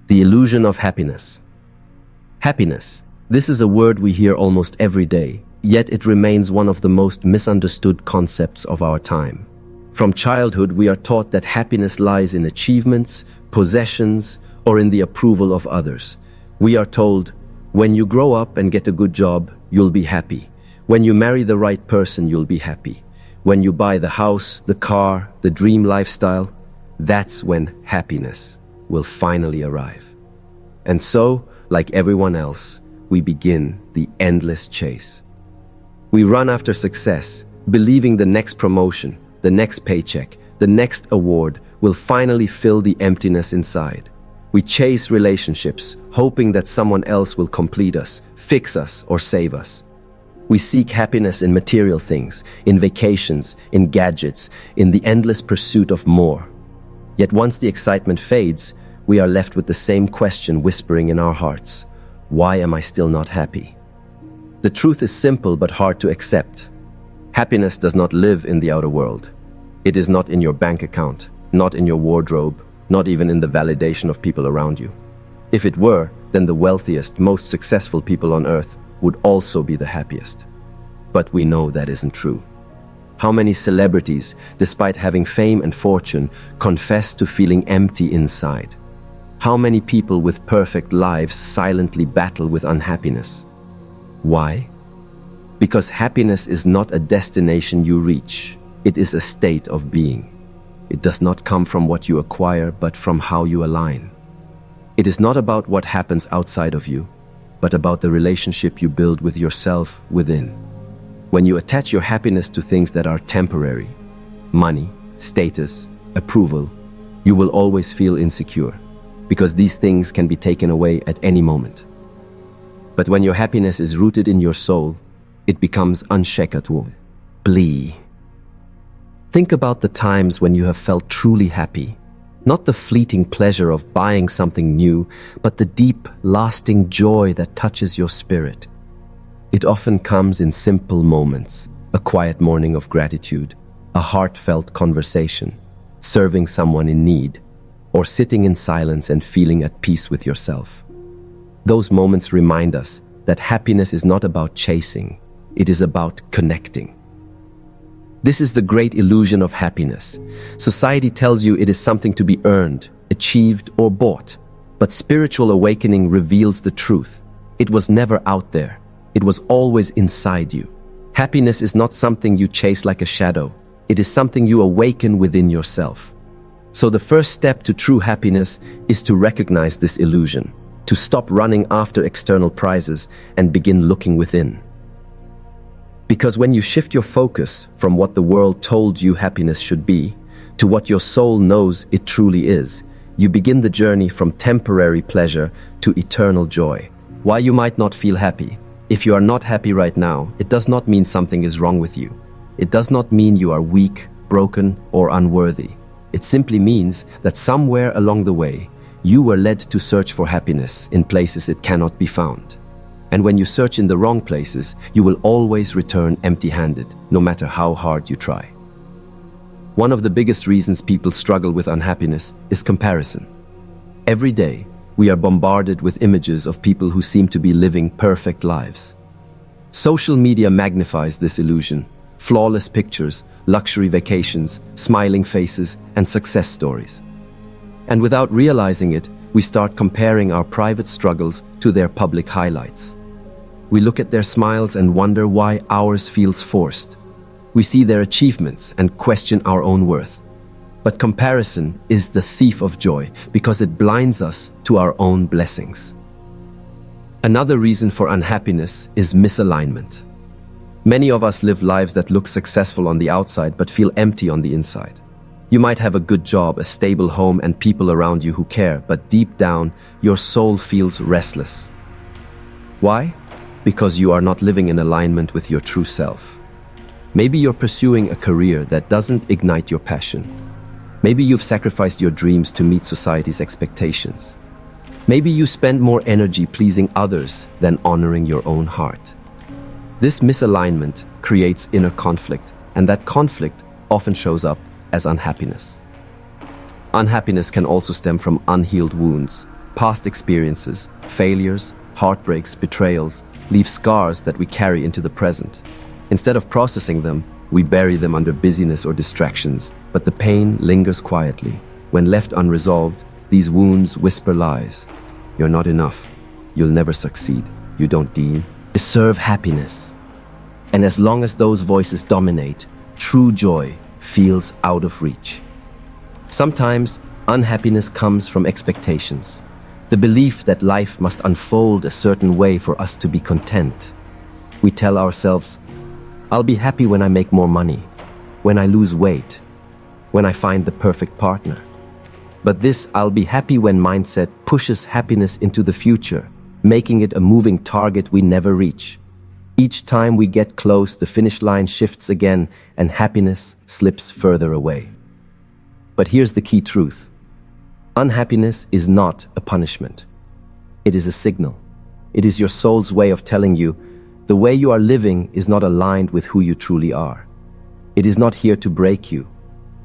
The illusion of happiness. Happiness. This is a word we hear almost every day, yet it remains one of the most misunderstood concepts of our time. From childhood, we are taught that happiness lies in achievements, possessions, or in the approval of others. We are told, when you grow up and get a good job, you'll be happy. When you marry the right person, you'll be happy. When you buy the house, the car, the dream lifestyle, that's when happiness will finally arrive. And so, like everyone else, we begin the endless chase. We run after success, believing the next promotion, the next paycheck, the next award will finally fill the emptiness inside. We chase relationships, hoping that someone else will complete us, fix us, or save us. We seek happiness in material things, in vacations, in gadgets, in the endless pursuit of more. Yet once the excitement fades, we are left with the same question whispering in our hearts. Why am I still not happy? The truth is simple but hard to accept. Happiness does not live in the outer world. It is not in your bank account, not in your wardrobe, not even in the validation of people around you. If it were, then the wealthiest, most successful people on earth would also be the happiest. But we know that isn't true. How many celebrities, despite having fame and fortune, confess to feeling empty inside? How many people with perfect lives silently battle with unhappiness? Why? Because happiness is not a destination you reach. It is a state of being. It does not come from what you acquire, but from how you align. It is not about what happens outside of you, but about the relationship you build with yourself within. When you attach your happiness to things that are temporary, money, status, approval, you will always feel insecure, because these things can be taken away at any moment. But when your happiness is rooted in your soul, it becomes unshakable. Blee. Think about the times when you have felt truly happy. Not the fleeting pleasure of buying something new, but the deep, lasting joy that touches your spirit. It often comes in simple moments, a quiet morning of gratitude, a heartfelt conversation, serving someone in need, or sitting in silence and feeling at peace with yourself. Those moments remind us that happiness is not about chasing, it is about connecting. This is the great illusion of happiness. Society tells you it is something to be earned, achieved, or bought. But spiritual awakening reveals the truth. It was never out there. It was always inside you. Happiness is not something you chase like a shadow. It is something you awaken within yourself. So the first step to true happiness is to recognize this illusion, to stop running after external prizes and begin looking within. Because when you shift your focus from what the world told you happiness should be to what your soul knows it truly is, you begin the journey from temporary pleasure to eternal joy. Why you might not feel happy? If you are not happy right now, it does not mean something is wrong with you. It does not mean you are weak, broken, or unworthy. It simply means that somewhere along the way, you were led to search for happiness in places it cannot be found. And when you search in the wrong places, you will always return empty-handed, no matter how hard you try. One of the biggest reasons people struggle with unhappiness is comparison. Every day, we are bombarded with images of people who seem to be living perfect lives. Social media magnifies this illusion. Flawless pictures, luxury vacations, smiling faces, and success stories. And without realizing it, we start comparing our private struggles to their public highlights. We look at their smiles and wonder why ours feels forced. We see their achievements and question our own worth. But comparison is the thief of joy because it blinds us to our own blessings. Another reason for unhappiness is misalignment. Many of us live lives that look successful on the outside but feel empty on the inside. You might have a good job, a stable home, and people around you who care, but deep down, your soul feels restless. Why? Because you are not living in alignment with your true self. Maybe you're pursuing a career that doesn't ignite your passion. Maybe you've sacrificed your dreams to meet society's expectations. Maybe you spend more energy pleasing others than honoring your own heart. This misalignment creates inner conflict, and that conflict often shows up as unhappiness. Unhappiness can also stem from unhealed wounds. Past experiences, failures, heartbreaks, betrayals, leave scars that we carry into the present. Instead of processing them, we bury them under busyness or distractions, but the pain lingers quietly. When left unresolved, these wounds whisper lies. You're not enough. You'll never succeed. You don't deserve happiness. And as long as those voices dominate, true joy feels out of reach. Sometimes, unhappiness comes from expectations. The belief that life must unfold a certain way for us to be content. We tell ourselves, I'll be happy when I make more money, when I lose weight, when I find the perfect partner. But this I'll be happy when mindset pushes happiness into the future, making it a moving target we never reach. Each time we get close, the finish line shifts again and happiness slips further away. But here's the key truth. Unhappiness is not a punishment. It is a signal. It is your soul's way of telling you, the way you are living is not aligned with who you truly are. It is not here to break you.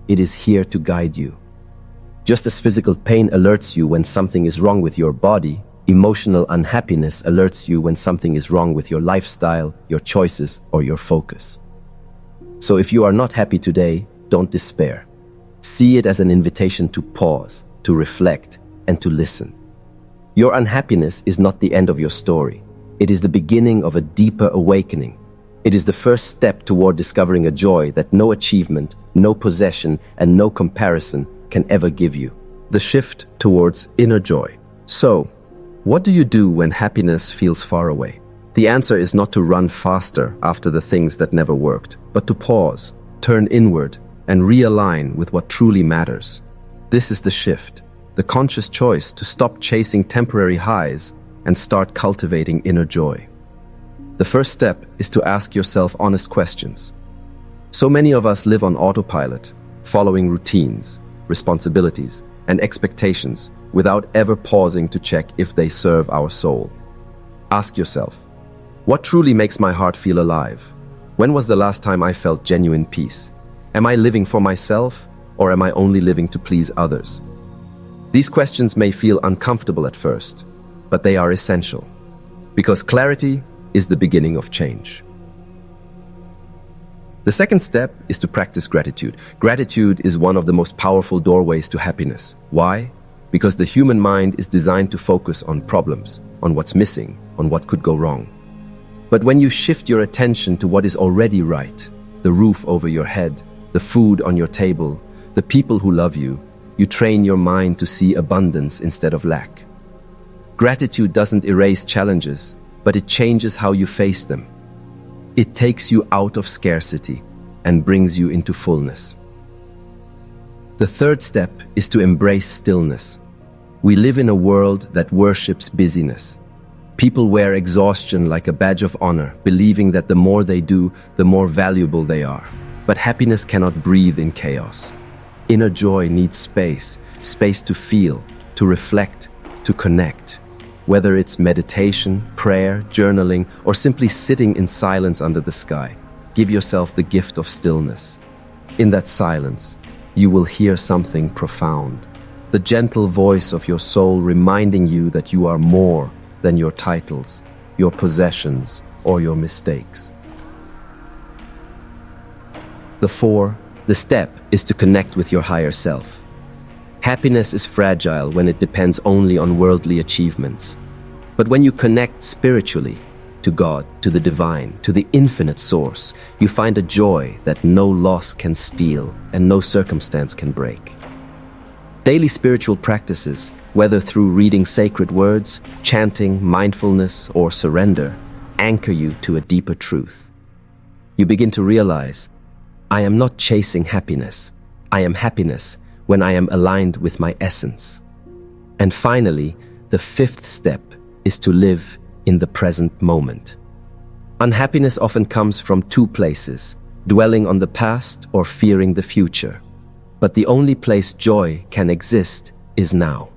It is here to guide you. Just as physical pain alerts you when something is wrong with your body, emotional unhappiness alerts you when something is wrong with your lifestyle, your choices, or your focus. So if you are not happy today, don't despair. See it as an invitation to pause, to reflect, and to listen. Your unhappiness is not the end of your story. It is the beginning of a deeper awakening. It is the first step toward discovering a joy that no achievement, no possession, and no comparison can ever give you. The shift towards inner joy. So, what do you do when happiness feels far away? The answer is not to run faster after the things that never worked, but to pause, turn inward, and realign with what truly matters. This is the shift, the conscious choice to stop chasing temporary highs and start cultivating inner joy. The first step is to ask yourself honest questions. So many of us live on autopilot, following routines, responsibilities, and expectations without ever pausing to check if they serve our soul. Ask yourself, what truly makes my heart feel alive? When was the last time I felt genuine peace? Am I living for myself, or am I only living to please others? These questions may feel uncomfortable at first, but they are essential, because clarity is the beginning of change. The second step is to practice gratitude. Gratitude is one of the most powerful doorways to happiness. Why? Because the human mind is designed to focus on problems, on what's missing, on what could go wrong. But when you shift your attention to what is already right, the roof over your head, the food on your table, the people who love you, you train your mind to see abundance instead of lack. Gratitude doesn't erase challenges, but it changes how you face them. It takes you out of scarcity and brings you into fullness. The third step is to embrace stillness. We live in a world that worships busyness. People wear exhaustion like a badge of honor, believing that the more they do, the more valuable they are. But happiness cannot breathe in chaos. Inner joy needs space, space to feel, to reflect, to connect. Whether it's meditation, prayer, journaling, or simply sitting in silence under the sky, give yourself the gift of stillness. In that silence, you will hear something profound. The gentle voice of your soul reminding you that you are more than your titles, your possessions, or your mistakes. The step is to connect with your higher self. Happiness is fragile when it depends only on worldly achievements. But when you connect spiritually to God, to the divine, to the infinite source, you find a joy that no loss can steal and no circumstance can break. Daily spiritual practices, whether through reading sacred words, chanting, mindfulness, or surrender, anchor you to a deeper truth. You begin to realize, I am not chasing happiness. I am happiness when I am aligned with my essence. And finally, the fifth step is to live in the present moment. Unhappiness often comes from two places, dwelling on the past or fearing the future. But the only place joy can exist is now.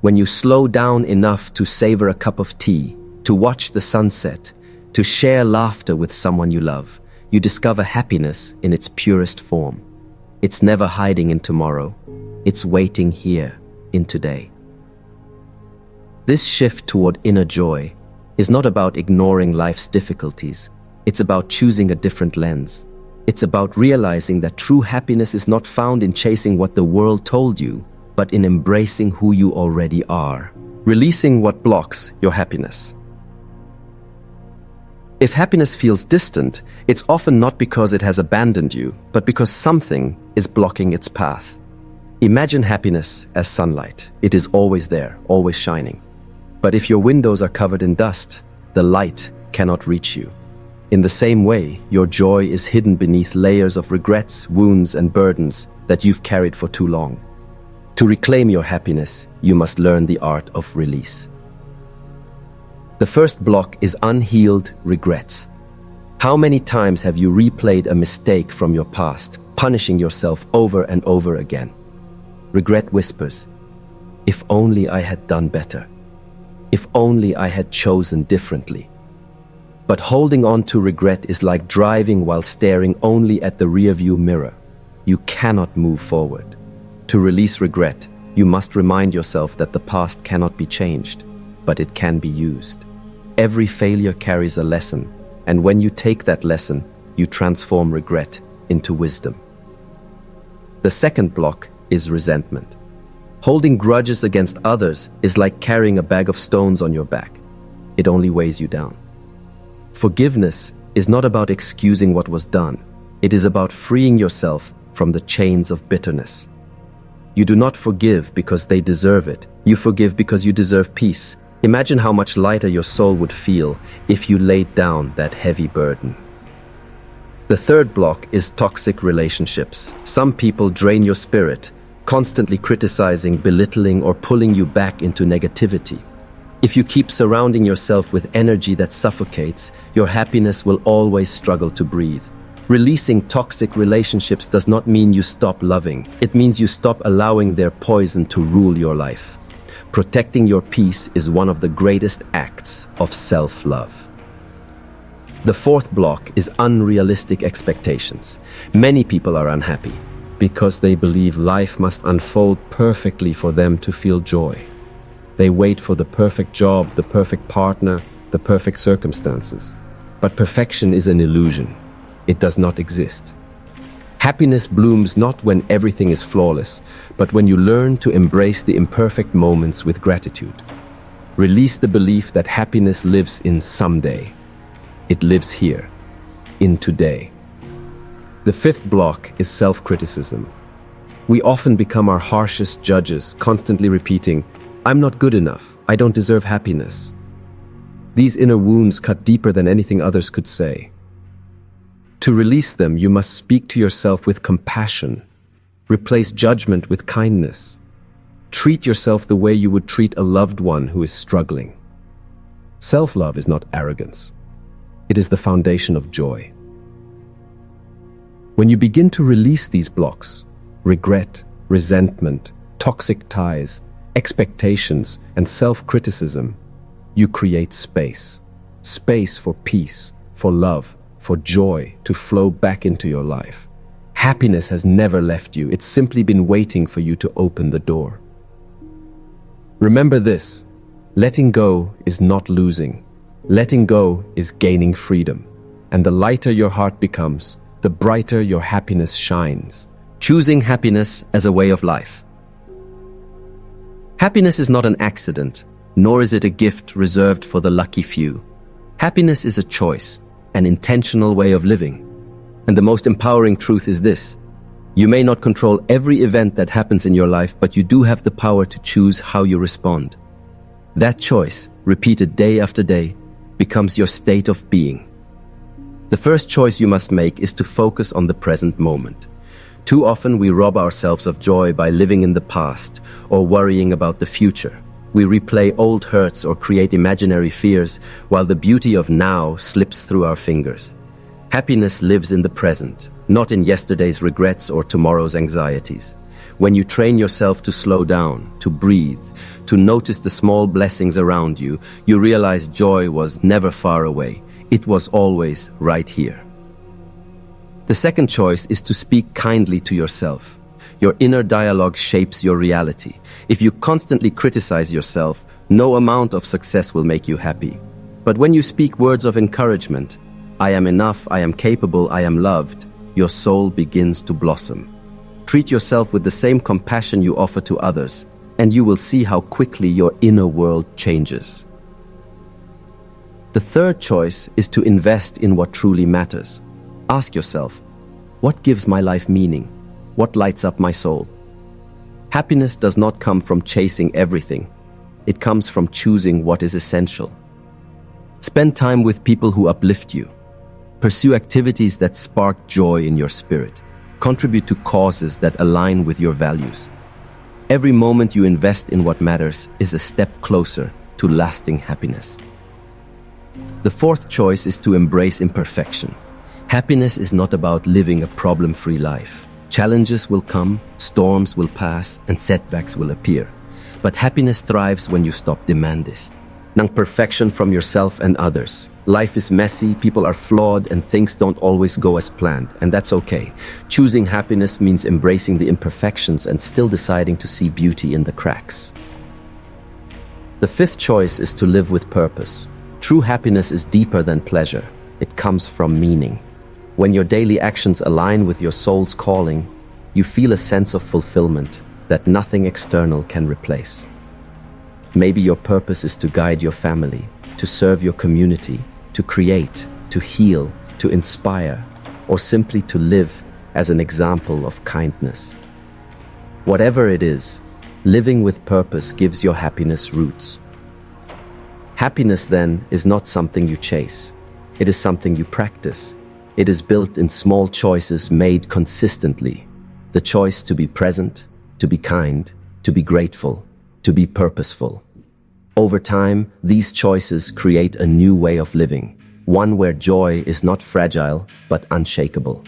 When you slow down enough to savor a cup of tea, to watch the sunset, to share laughter with someone you love, you discover happiness in its purest form. It's never hiding in tomorrow. It's waiting here in today. This shift toward inner joy is not about ignoring life's difficulties. It's about choosing a different lens. It's about realizing that true happiness is not found in chasing what the world told you, but in embracing who you already are. Releasing what blocks your happiness. If happiness feels distant, it's often not because it has abandoned you, but because something is blocking its path. Imagine happiness as sunlight. It is always there, always shining. But if your windows are covered in dust, the light cannot reach you. In the same way, your joy is hidden beneath layers of regrets, wounds, and burdens that you've carried for too long. To reclaim your happiness, you must learn the art of release. The first block is unhealed regrets. How many times have you replayed a mistake from your past, punishing yourself over and over again? Regret whispers, "If only I had done better. If only I had chosen differently." But holding on to regret is like driving while staring only at the rearview mirror. You cannot move forward. To release regret, you must remind yourself that the past cannot be changed, but it can be used. Every failure carries a lesson, and when you take that lesson, you transform regret into wisdom. The second block is resentment. Holding grudges against others is like carrying a bag of stones on your back. It only weighs you down. Forgiveness is not about excusing what was done. It is about freeing yourself from the chains of bitterness. You do not forgive because they deserve it. You forgive because you deserve peace. Imagine how much lighter your soul would feel if you laid down that heavy burden. The third block is toxic relationships. Some people drain your spirit, constantly criticizing, belittling, or pulling you back into negativity. If you keep surrounding yourself with energy that suffocates, your happiness will always struggle to breathe. Releasing toxic relationships does not mean you stop loving. It means you stop allowing their poison to rule your life. Protecting your peace is one of the greatest acts of self-love. The fourth block is unrealistic expectations. Many people are unhappy because they believe life must unfold perfectly for them to feel joy. They wait for the perfect job, the perfect partner, the perfect circumstances. But perfection is an illusion. It does not exist. Happiness blooms not when everything is flawless, but when you learn to embrace the imperfect moments with gratitude. Release the belief that happiness lives in someday. It lives here, in today. The fifth block is self-criticism. We often become our harshest judges, constantly repeating, "I'm not good enough. I don't deserve happiness." These inner wounds cut deeper than anything others could say. To release them, you must speak to yourself with compassion. Replace judgment with kindness. Treat yourself the way you would treat a loved one who is struggling. Self-love is not arrogance. It is the foundation of joy. When you begin to release these blocks, regret, resentment, toxic ties, expectations, and self-criticism, you create space. Space for peace, for love, for joy to flow back into your life. Happiness has never left you. It's simply been waiting for you to open the door. Remember this: letting go is not losing. Letting go is gaining freedom. And the lighter your heart becomes, the brighter your happiness shines. Choosing happiness as a way of life. Happiness is not an accident, nor is it a gift reserved for the lucky few. Happiness is a choice, an intentional way of living. And the most empowering truth is this: you may not control every event that happens in your life, but you do have the power to choose how you respond. That choice, repeated day after day, becomes your state of being. The first choice you must make is to focus on the present moment. Too often we rob ourselves of joy by living in the past or worrying about the future. We replay old hurts or create imaginary fears, while the beauty of now slips through our fingers. Happiness lives in the present, not in yesterday's regrets or tomorrow's anxieties. When you train yourself to slow down, to breathe, to notice the small blessings around you, you realize joy was never far away. It was always right here. The second choice is to speak kindly to yourself. Your inner dialogue shapes your reality. If you constantly criticize yourself, no amount of success will make you happy. But when you speak words of encouragement, I am enough, I am capable, I am loved, your soul begins to blossom. Treat yourself with the same compassion you offer to others, and you will see how quickly your inner world changes. The third choice is to invest in what truly matters. Ask yourself, what gives my life meaning? What lights up my soul? Happiness does not come from chasing everything. It comes from choosing what is essential. Spend time with people who uplift you. Pursue activities that spark joy in your spirit. Contribute to causes that align with your values. Every moment you invest in what matters is a step closer to lasting happiness. The fourth choice is to embrace imperfection. Happiness is not about living a problem-free life. Challenges will come, storms will pass, and setbacks will appear. But happiness thrives when you stop demanding perfection from yourself and others. Life is messy, people are flawed, and things don't always go as planned, and that's okay. Choosing happiness means embracing the imperfections and still deciding to see beauty in the cracks. The fifth choice is to live with purpose. True happiness is deeper than pleasure. It comes from meaning. When your daily actions align with your soul's calling, you feel a sense of fulfillment that nothing external can replace. Maybe your purpose is to guide your family, to serve your community, to create, to heal, to inspire, or simply to live as an example of kindness. Whatever it is, living with purpose gives your happiness roots. Happiness, then, is not something you chase. It is something you practice. It is built in small choices made consistently. The choice to be present, to be kind, to be grateful, to be purposeful. Over time, these choices create a new way of living, one where joy is not fragile but unshakable.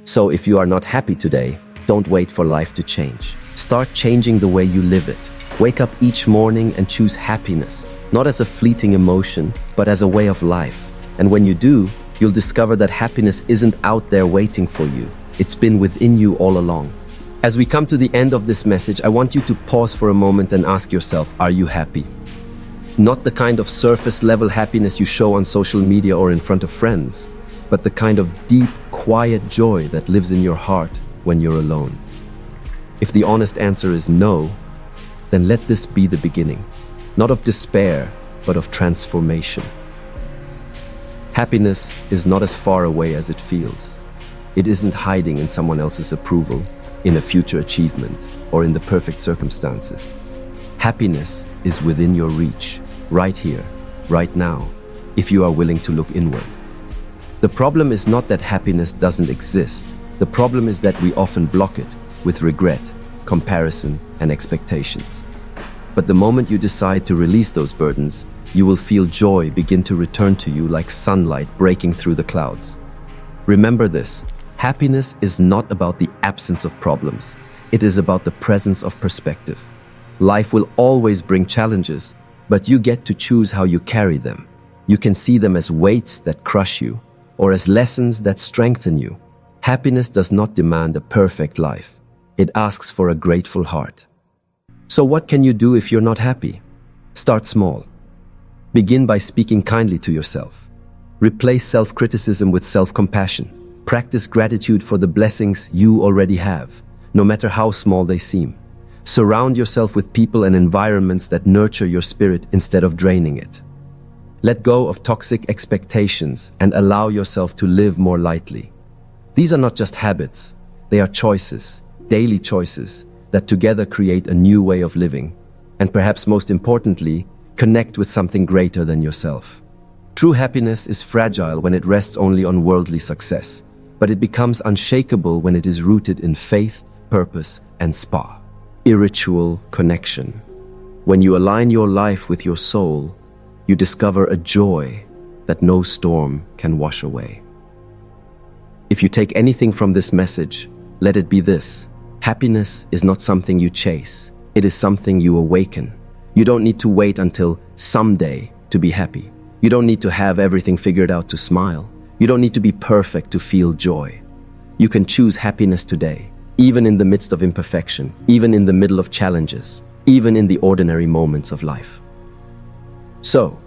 So if you are not happy today, don't wait for life to change. Start changing the way you live it. Wake up each morning and choose happiness, not as a fleeting emotion, but as a way of life. And when you do, you'll discover that happiness isn't out there waiting for you. It's been within you all along. As we come to the end of this message, I want you to pause for a moment and ask yourself, are you happy? Not the kind of surface-level happiness you show on social media or in front of friends, but the kind of deep, quiet joy that lives in your heart when you're alone. If the honest answer is no, then let this be the beginning, not of despair, but of transformation. Happiness is not as far away as it feels. It isn't hiding in someone else's approval, in a future achievement, or in the perfect circumstances. Happiness is within your reach, right here, right now, if you are willing to look inward. The problem is not that happiness doesn't exist. The problem is that we often block it with regret, comparison, and expectations. But the moment you decide to release those burdens, you will feel joy begin to return to you like sunlight breaking through the clouds. Remember this. Happiness is not about the absence of problems. It is about the presence of perspective. Life will always bring challenges, but you get to choose how you carry them. You can see them as weights that crush you, or as lessons that strengthen you. Happiness does not demand a perfect life. It asks for a grateful heart. So what can you do if you're not happy? Start small. Begin by speaking kindly to yourself. Replace self-criticism with self-compassion. Practice gratitude for the blessings you already have, no matter how small they seem. Surround yourself with people and environments that nurture your spirit instead of draining it. Let go of toxic expectations and allow yourself to live more lightly. These are not just habits, they are choices, daily choices, that together create a new way of living, and perhaps most importantly, connect with something greater than yourself. True happiness is fragile when it rests only on worldly success, but it becomes unshakable when it is rooted in faith, purpose, and spiritual connection. When you align your life with your soul, you discover a joy that no storm can wash away. If you take anything from this message, let it be this. Happiness is not something you chase. It is something you awaken. You don't need to wait until someday to be happy. You don't need to have everything figured out to smile. You don't need to be perfect to feel joy. You can choose happiness today, even in the midst of imperfection, even in the middle of challenges, even in the ordinary moments of life. So,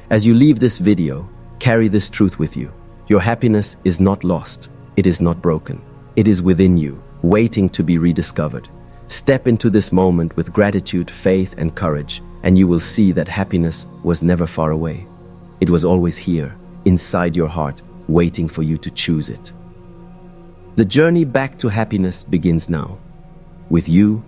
as you leave this video, carry this truth with you. Your happiness is not lost. It is not broken. It is within you, waiting to be rediscovered. Step into this moment with gratitude, faith, and courage, and you will see that happiness was never far away. It was always here, inside your heart, waiting for you to choose it. The journey back to happiness begins now, with you